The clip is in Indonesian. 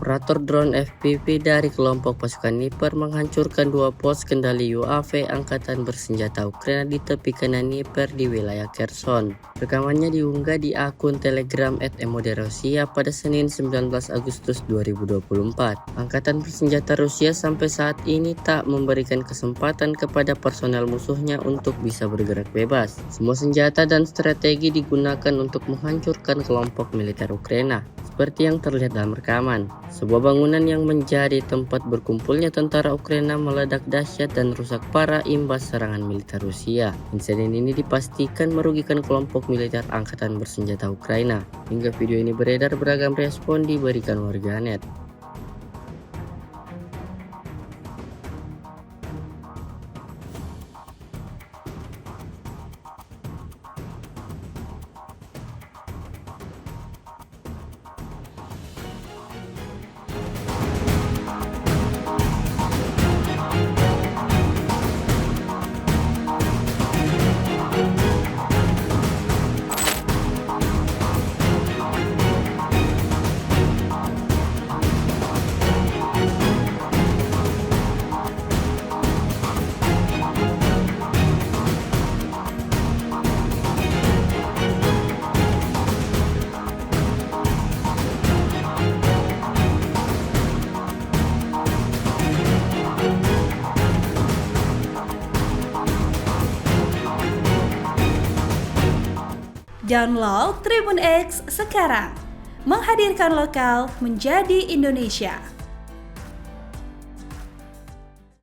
Operator drone FPV dari kelompok pasukan Dnipro menghancurkan dua pos kendali UAV Angkatan Bersenjata Ukraina di tepi kanan Dnipro di wilayah Kherson. Rekamannya diunggah di akun Telegram @emoderusia pada Senin 19 Agustus 2024. Angkatan Bersenjata Rusia sampai saat ini tak memberikan kesempatan kepada personel musuhnya untuk bisa bergerak bebas. Semua senjata dan strategi digunakan untuk menghancurkan kelompok militer Ukraina, seperti yang terlihat dalam rekaman. Sebuah bangunan yang menjadi tempat berkumpulnya tentara Ukraina meledak dahsyat dan rusak parah imbas serangan militer Rusia. Insiden ini dipastikan merugikan kelompok militer Angkatan Bersenjata Ukraina. Hingga video ini beredar, beragam respon diberikan warganet. Download Tribun X sekarang, menghadirkan lokal menjadi Indonesia.